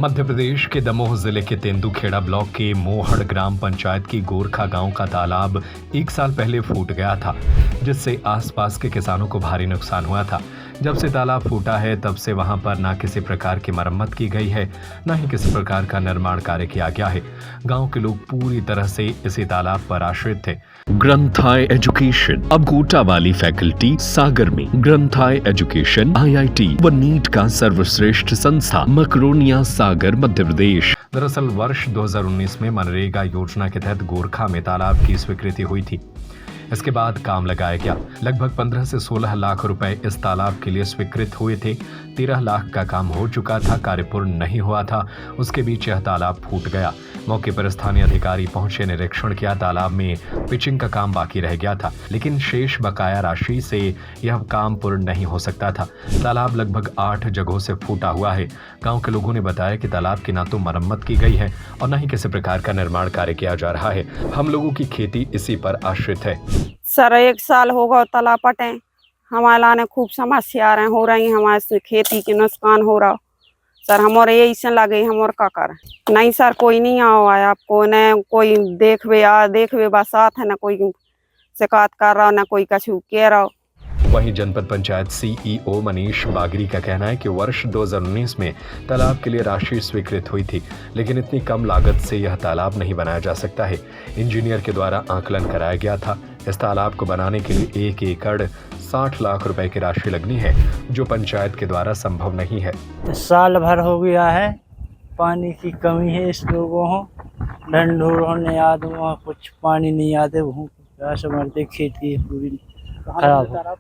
मध्य प्रदेश के दमोह जिले के तेंदुखेड़ा ब्लॉक के मोहड़ ग्राम पंचायत की गोरखा गांव का तालाब 1 साल पहले फूट गया था, जिससे आसपास के किसानों को भारी नुकसान हुआ था। जब से तालाब फूटा है तब से वहां पर न किसी प्रकार की मरम्मत की गई है, न ही किसी प्रकार का निर्माण कार्य किया गया है। गांव के लोग पूरी तरह से इसी तालाब पर आश्रित थे। ग्रंथाय एजुकेशन अब कोटा वाली फैकल्टी सागर में। ग्रंथाय एजुकेशन IIT व नीट का सर्वश्रेष्ठ संस्था, मकरोनिया सागर, मध्य प्रदेश। दरअसल वर्ष 2019 में मनरेगा योजना के तहत गोरखा में तालाब की स्वीकृति हुई थी। इसके बाद काम लगाया गया। लगभग 15 से 16 लाख रुपए इस तालाब के लिए स्वीकृत हुए थे। 13 लाख का काम हो चुका था, कार्य पूर्ण नहीं हुआ था। उसके बीच यह तालाब फूट गया। मौके पर स्थानीय अधिकारी पहुंचे, निरीक्षण किया। तालाब में पिचिंग का काम बाकी रह गया था, लेकिन शेष बकाया राशि से यह काम पूर्ण नहीं हो सकता था। तालाब लगभग 8 जगहों से फूटा हुआ है। गांव के लोगों ने बताया कि तालाब की न तो मरम्मत की गई है और न ही किसी प्रकार का निर्माण कार्य किया जा रहा है। हम लोगों की खेती इसी पर आश्रित है। सर 1 साल होगा तालाब पटे, हमारे लाने खूब समस्या हो रही, हमारे खेती के नुकसान हो रहा। सर हमारे यही से लगे, हमारे का कर नहीं सर, कोई नहीं आओ है आपको, न कोई देखवे बस साथ है, न कोई शिकायत कर रहा, न कोई कछु कह रहा। वहीं जनपद पंचायत CEO मनीष बागरी का कहना है कि वर्ष 2019 में तालाब के लिए राशि स्वीकृत हुई थी, लेकिन इतनी कम लागत से यह तालाब नहीं बनाया जा सकता है। इंजीनियर के द्वारा आकलन कराया गया था। इस तालाब को बनाने के लिए 1 एकड़ 60 लाख रुपए की राशि लगनी है, जो पंचायत के द्वारा संभव नहीं है। साल भर हो गया है, पानी की कमी है इस लोगों को। ढंढूर होने आदमी कुछ पानी नहीं आते, समझते खेती पूरी खराब हो।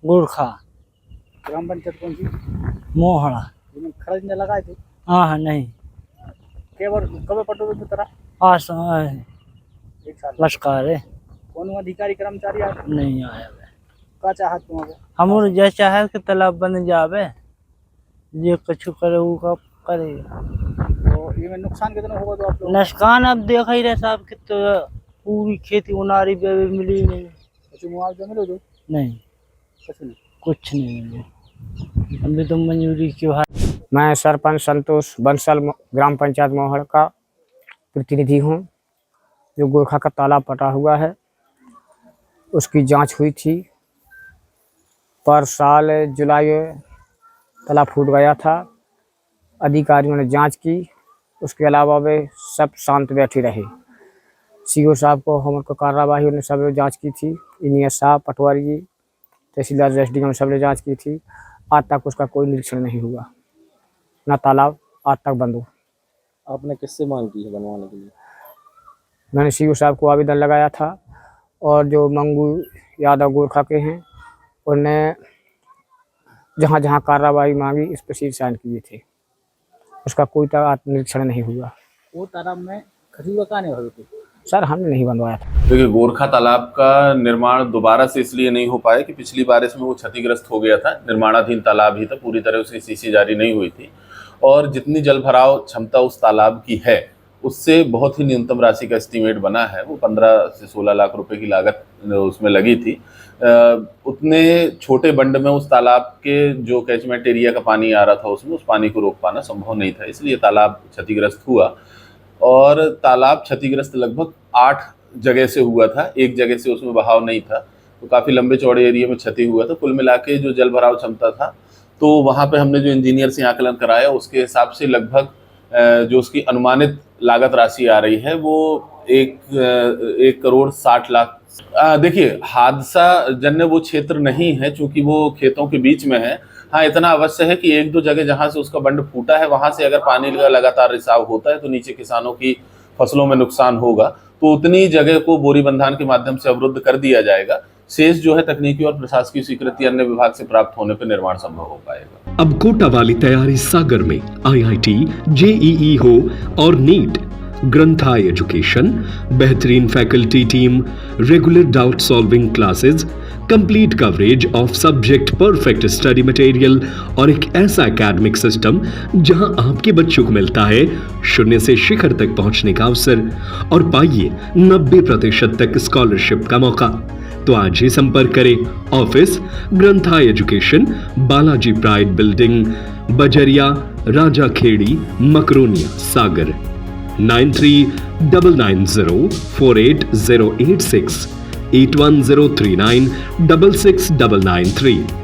गोरखा ग्राम पंचायत कौन सी? मोहड़ा। खर्च लगाए थे? हाँ नहीं, कब पटो तरह आज 1 साल लश्कर है, कौन अधिकारी कर्मचारी आए? नहीं आया। का चाहत तुम्हारे? हम जो चाहे कि तालाब बन जावे, ये कुछ करे वो कब करेगा। तो ये में नुकसान कितना होगा तो आप लोग? नुकसान अब देख ही रहे साहब कि तो पूरी खेती उनारी पे मिली नहीं। कुछ मुआवजा मिलो तो? नहीं, कुछ नहीं मिले अभी तो मंजूरी क्यों है। मैं सरपंच संतोष बंसल ग्राम पंचायत मोहड़ का प्रतिनिधि हूँ। जो गोरखा का तालाब पटा हुआ है उसकी जांच हुई थी। पर साल जुलाई तालाब फूट गया था। अधिकारियों ने जांच की, उसके अलावा वे सब शांत बैठे रहे। CO साहब को हमारे कार्यवाही ने सब जांच की थी। इंजीनियर साहब, पटवारी जी, तहसीलदार, SDM सब ने जांच की थी। आज तक उसका कोई निरीक्षण नहीं हुआ, ना तालाब आज तक बंद हो। आपने किससे मांग की है बनवाने के लिए? मैंने CO साहब को आवेदन लगाया था, और जो मंगू यादव गोरखा के हैं उन्हें जहाँ जहाँ कार्रवाई मांगी इस पर साइन किए थे। उसका कोई निरीक्षण नहीं हुआ। वो तालाब में खजूर का नहीं होती? सर हमने नहीं बनवाया था। देखिए, गोरखा तालाब का निर्माण दोबारा से इसलिए नहीं हो पाया कि पिछली बारिश में वो क्षतिग्रस्त हो गया था। निर्माणाधीन तालाब ही था, पूरी तरह उसकी CC जारी नहीं हुई थी, और जितनी जल भराव क्षमता उस तालाब की है उससे बहुत ही न्यूनतम राशि का एस्टीमेट बना है। वो 15 से 16 लाख रुपए की लागत उसमें लगी थी। उतने छोटे बंड में उस तालाब के जो कैचमेंट एरिया का पानी आ रहा था उसमें उस पानी को रोक पाना संभव नहीं था, इसलिए तालाब क्षतिग्रस्त हुआ। और तालाब क्षतिग्रस्त लगभग 8 जगह से हुआ था, एक जगह से उसमें बहाव नहीं था, तो काफ़ी लंबे चौड़े एरिया में क्षति हुआ था। कुल मिला के जो जल भराव क्षमता था, तो वहाँ पे हमने जो इंजीनियर से आकलन कराया उसके हिसाब से लगभग जो उसकी अनुमानित लागत राशि आ रही है वो 1 करोड़ 60 लाख। देखिए, हादसा जन्य वो क्षेत्र नहीं है, चूँकि वो खेतों के बीच में है। हाँ, इतना अवश्य है कि 1-2 जगह जहाँ से उसका बंड फूटा है वहाँ से अगर पानी का लगातार रिसाव होता है तो नीचे किसानों की फसलों में नुकसान होगा, तो उतनी जगह को बोरी बंधान के माध्यम से अवरुद्ध कर दिया जाएगा। शेष जो है तकनीकी और प्रशासकीय स्वीकृति अन्य विभाग से प्राप्त होने पर निर्माण संभव हो पाएगा। अब कोटा वाली तैयारी सागर में। IIT, JEE हो और नीट। ग्रंथाय एजुकेशन, बेहतरीन faculty team, regular doubt solving classes, complete coverage of subject, perfect study material और एक ऐसा एकेडमिक सिस्टम जहां आपके बच्चों को मिलता है शून्य से शिखर तक पहुंचने का अवसर और पाइए 90% तक स्कॉलरशिप का मौका। तो आज ही संपर्क करें। ऑफिस ग्रंथाय education, Balaji pride building, Bajariya, Raja Khedi, Makronia, Sagar. 9399048086 81039 66993।